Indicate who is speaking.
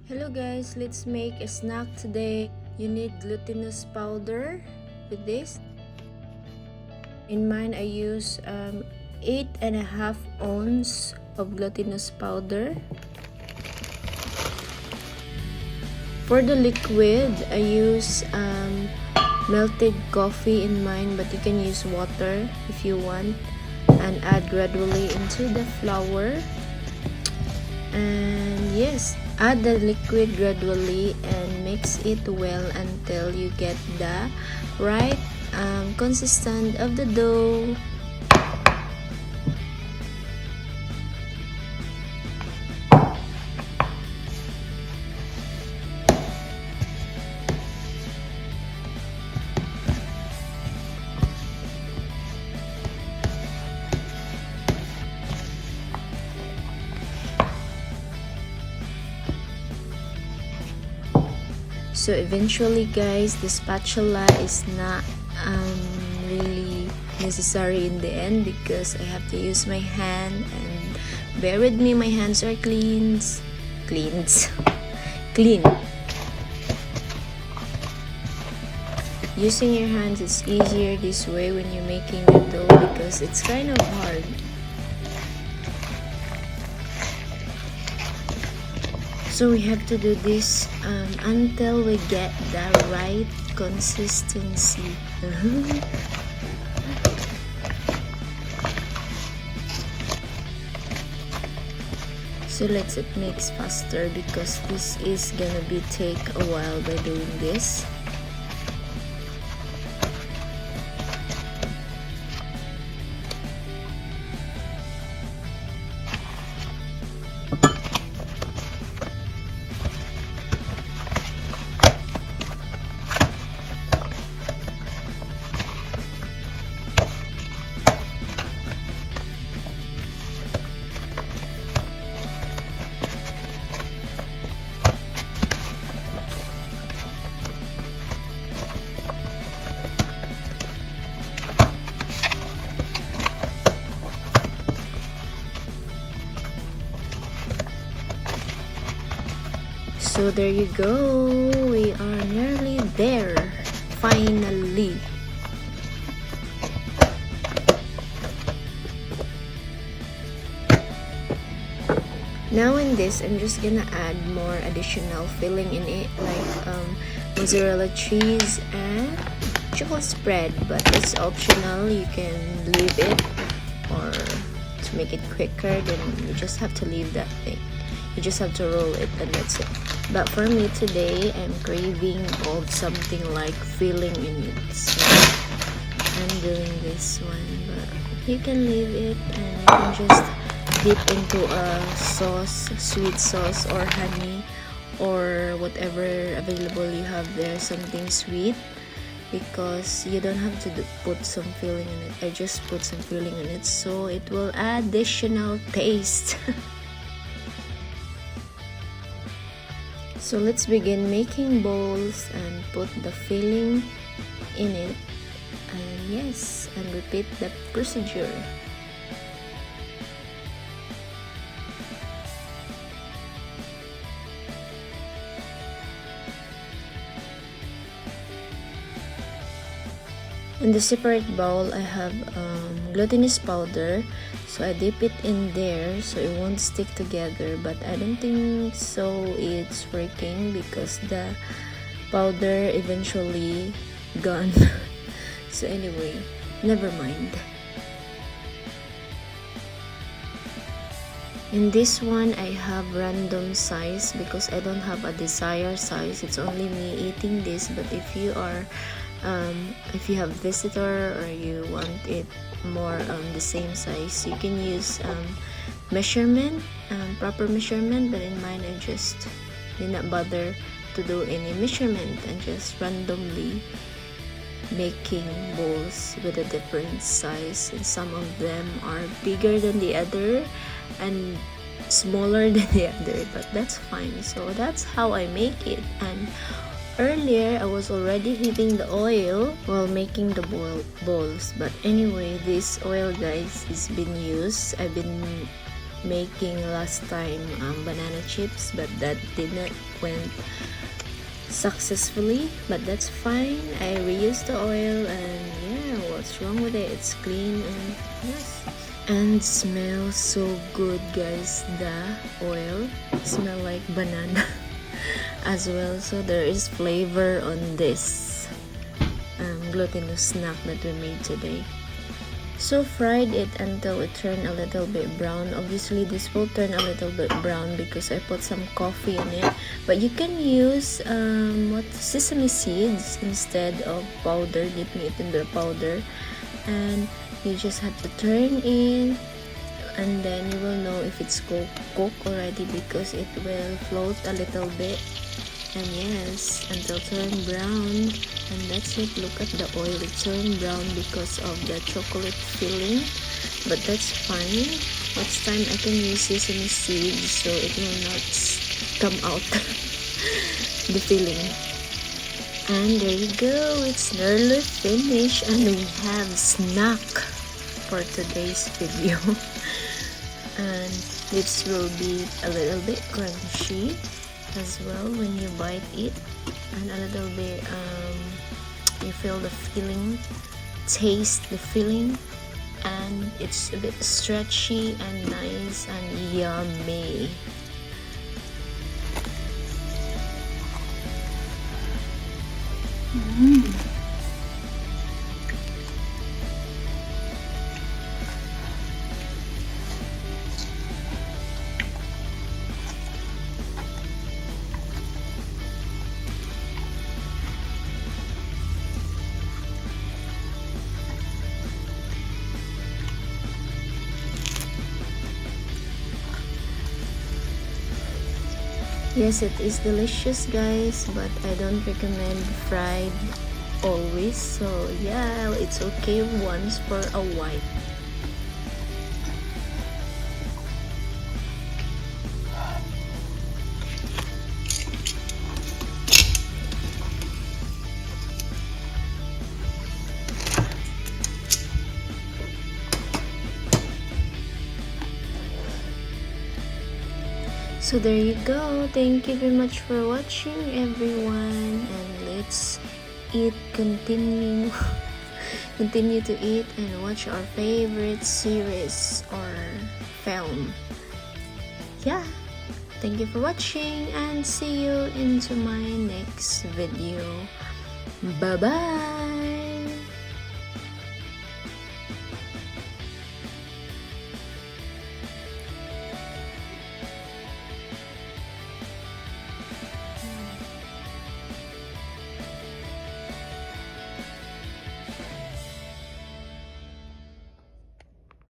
Speaker 1: Hello guys, let's make a snack today. You need glutinous powder with this. In mine, I use 8.5 ounce of glutinous powder. For the liquid, I use melted coffee in mine, but you can use water if you want, and add gradually into the flour. And yes, add the liquid gradually and mix it well until you get the right consistence of the dough. So eventually guys, the spatula is not really necessary in the end because I have to use my hand, and bear with me, my hands are clean. Using your hands is easier this way when you're making the dough because it's kind of hard. So we have to do this until we get the right consistency. So let's it mix faster because this is gonna be take a while by doing this. So there you go, we are nearly there, finally. Now in this, I'm just gonna add more additional filling in it, like mozzarella cheese and chocolate spread, but it's optional. You can leave it, or to make it quicker, then you just have to leave that thing. You just have to roll it and that's it. But for me today, I'm craving of something like filling in it, so I'm doing this one. But you can leave it and you can just dip into a sauce, sweet sauce or honey or whatever available you have there, something sweet, because you don't have to put some filling in it. I just put some filling in it so it will add additional taste. So let's begin making balls and put the filling in it, and yes, and repeat the procedure. In the separate bowl, I have glutinous powder, so I dip it in there so it won't stick together, but I don't think so it's working because the powder eventually gone. So anyway, never mind. In this one, I have random size because I don't have a desired size. It's only me eating this, but if you are if you have visitor or you want it more the same size, you can use measurement, proper measurement, but in mine I just did not bother to do any measurement and just randomly making balls with a different size, and some of them are bigger than the other and smaller than the other, but that's fine. So that's how I make it. And earlier, I was already heating the oil while making the balls. But anyway, this oil, guys, is been used. I've been making last time banana chips, but that didn't went successfully, but that's fine. I reused the oil, and yeah, what's wrong with it? It's clean, and yes, and smells so good, guys. The oil smell like banana as well, so there is flavor on this glutinous snack that we made today. So fried it until it turned a little bit brown. Obviously this will turn a little bit brown because I put some coffee in it, but you can use sesame seeds instead of powder, dipping it in the powder, and you just have to turn in, and then you will know if it's cooked already because it will float a little bit. And yes, until turn brown, and that's it. Look at the oil, it turned brown because of the chocolate filling, but that's fine. Next time I can use sesame seeds so it will not come out the filling. And there you go, it's nearly finished, and we have snack for today's video. And this will be a little bit crunchy as well when you bite it, and a little bit you feel the filling, taste the filling, and it's a bit stretchy and nice and yummy. Yes, it is delicious, guys, but I don't recommend fried always, so yeah, it's okay once for a while. So there you go. Thank you very much for watching, everyone, and let's eat, continue to eat and watch our favorite series or film. Yeah, thank you for watching, and see you into my next video. Bye bye.